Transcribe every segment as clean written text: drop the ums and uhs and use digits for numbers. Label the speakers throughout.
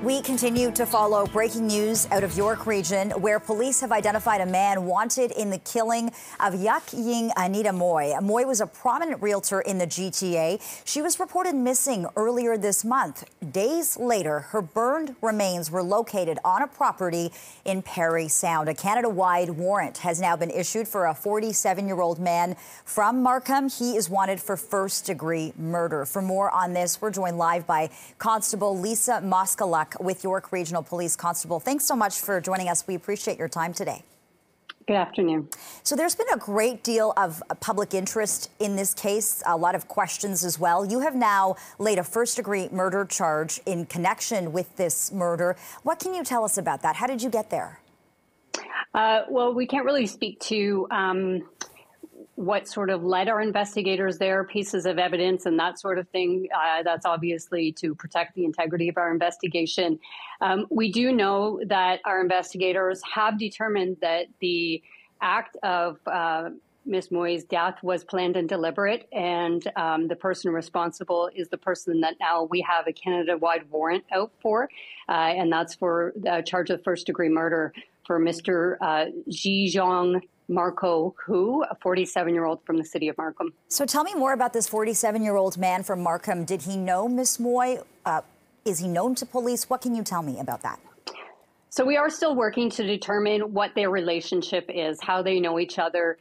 Speaker 1: We continue to follow breaking news out of York Region, where police have identified a man wanted in the killing of Yuk-Ting Anita Mui. Mui was a prominent realtor in the GTA. She was reported missing earlier this month. Days later, her burned remains were located on a property in Parry Sound. A Canada-wide warrant has now been issued for a 47-year-old man from Markham. He is wanted for first-degree murder. For more on this, we're joined live by Constable Lisa Moskaluk with York Regional Police. Constable, thanks so much for joining us. We appreciate your time today.
Speaker 2: Good afternoon.
Speaker 1: So there's been a great deal of public interest in this case, a lot of questions as well. You have now laid a first-degree murder charge in connection with this murder. What can you tell us about that? How did you get there?
Speaker 2: Well, we can't really speak to what sort of led our investigators there, pieces of evidence and that sort of thing. That's obviously to protect the integrity of our investigation. We do know that our investigators have determined that the act of Ms. Mui's death was planned and deliberate, and the person responsible is the person that now we have a Canada-wide warrant out for, and that's for the charge of first-degree murder for Mr. Yuk-Ting Marco, a 47-year-old from the city of Markham.
Speaker 1: So tell me more about this 47-year-old man from Markham. Did he know Ms. Mui? Is he known to police? What can you tell me about that?
Speaker 2: So we are still working to determine what their relationship is, how they know each other.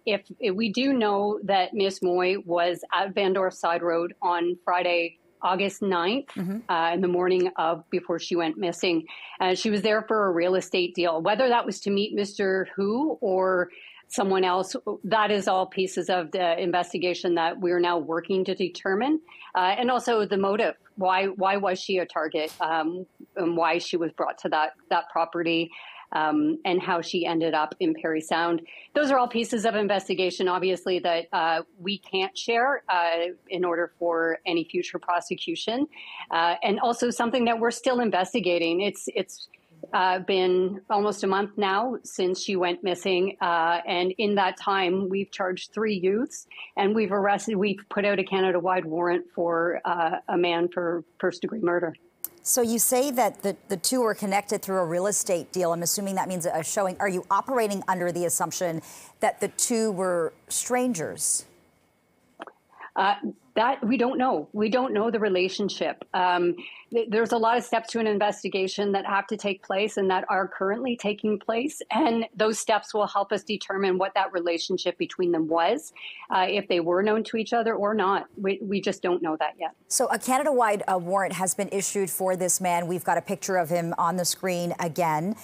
Speaker 2: If we do know that Ms. Mui was at Van Dorp Side Road on Friday, August 9th, in the morning of before she went missing. She was there for a real estate deal. Whether that was to meet Mr. Who or someone else, that is all pieces of the investigation that we're now working to determine. And also the motive. Why was she a target, and why she was brought to that property, and how she ended up in Parry Sound. Those are all pieces of investigation, obviously, that we can't share in order for any future prosecution, and also something that we're still investigating. It's been almost a month now since she went missing, and in that time, we've charged 3 youths, and we've put out a Canada-wide warrant for a man for first-degree murder.
Speaker 1: So you say that the two are connected through a real estate deal. I'm assuming that means a showing. Are you operating under the assumption that the two were strangers? That
Speaker 2: we don't know. We don't know the relationship. There's a lot of steps to an investigation that have to take place and that are currently taking place. And those steps will help us determine what that relationship between them was, if they were known to each other or not. We just don't know that yet.
Speaker 1: So a Canada-wide warrant has been issued for this man. We've got a picture of him on the screen again.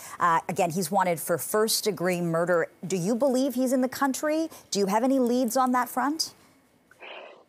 Speaker 1: Again, he's wanted for first-degree murder. Do you believe he's in the country? Do you have any leads on that front?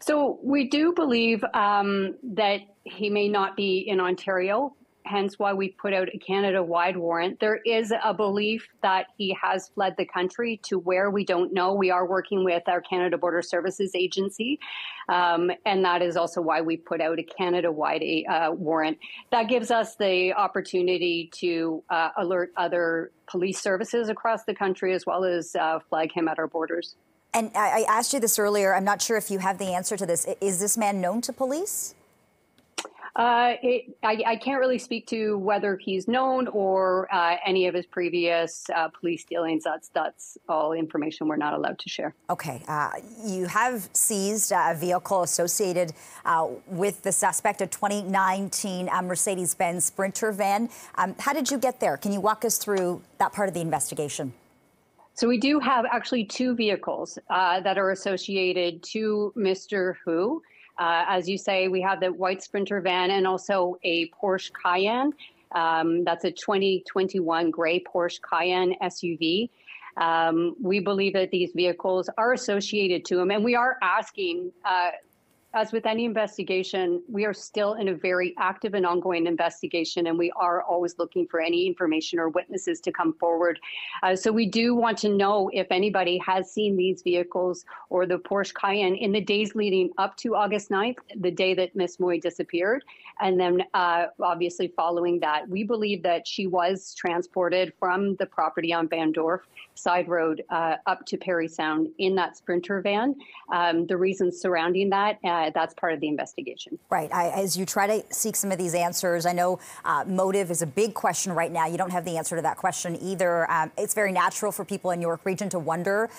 Speaker 2: So we do believe that he may not be in Ontario, hence why we put out a Canada-wide warrant. There is a belief that he has fled the country to where we don't know. We are working with our Canada Border Services Agency, and that is also why we put out a Canada-wide warrant. That gives us the opportunity to alert other police services across the country, as well as flag him at our borders.
Speaker 1: And I asked you this earlier. I'm not sure if you have the answer to this. Is this man known to police?
Speaker 2: I can't really speak to whether he's known or any of his previous police dealings. That's all information we're not allowed to share.
Speaker 1: Okay. You have seized a vehicle associated with the suspect, a 2019 Mercedes-Benz Sprinter van. How did you get there? Can you walk us through that part of the investigation?
Speaker 2: So we do have actually 2 vehicles that are associated to Mr. Who. As you say, we have the white Sprinter van and also a Porsche Cayenne. That's a 2021 gray Porsche Cayenne SUV. We believe that these vehicles are associated to him, and we are asking, as with any investigation, we are still in a very active and ongoing investigation, and we are always looking for any information or witnesses to come forward. So we do want to know if anybody has seen these vehicles or the Porsche Cayenne in the days leading up to August 9th, the day that Ms. Mui disappeared. And then obviously following that, we believe that she was transported from the property on Van Dorp Side Road up to Parry Sound in that Sprinter van. The reasons surrounding that that's part of the investigation.
Speaker 1: Right. As you try to seek some of these answers, I know motive is a big question right now. You don't have the answer to that question either. It's very natural for people in York Region to wonder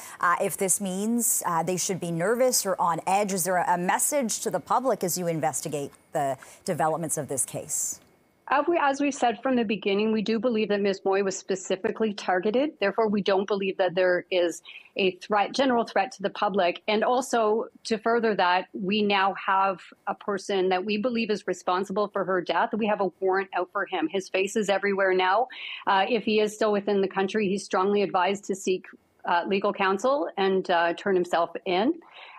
Speaker 1: if this means they should be nervous or on edge. Is there a message to the public as you investigate the developments of this case?
Speaker 2: As we've said from the beginning, we do believe that Ms. Mui was specifically targeted. Therefore, we don't believe that there is a general threat to the public. And also, to further that, we now have a person that we believe is responsible for her death. We have a warrant out for him. His face is everywhere now. If he is still within the country, he's strongly advised to seek legal counsel and turn himself in.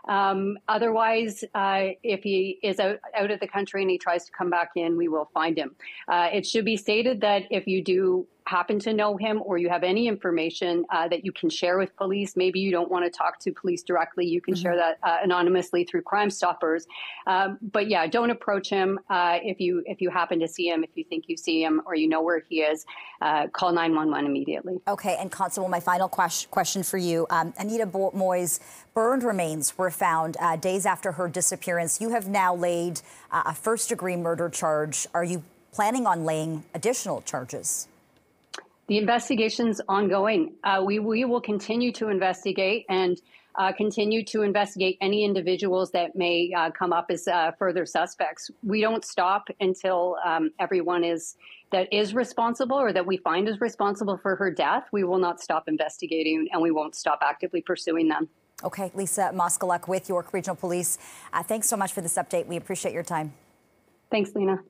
Speaker 2: Otherwise, if he is out of the country and he tries to come back in, we will find him. It should be stated that if you do happen to know him or you have any information that you can share with police, maybe you don't want to talk to police directly, you can share that anonymously through Crime Stoppers. But yeah, don't approach him. If you happen to see him, if you think you see him or you know where he is, call 911 immediately.
Speaker 1: Okay, and Constable, my final question for you. Anita Mui's burned remains were found days after her disappearance. You have now laid a first-degree murder charge. Are you planning on laying additional charges?
Speaker 2: The investigation's ongoing. We will continue to investigate and continue to investigate any individuals that may come up as further suspects. We don't stop until everyone that is responsible or that we find is responsible for her death. We will not stop investigating and we won't stop actively pursuing them.
Speaker 1: Okay, Lisa Moskaluk with York Regional Police. Thanks so much for this update. We appreciate your time.
Speaker 2: Thanks, Lena.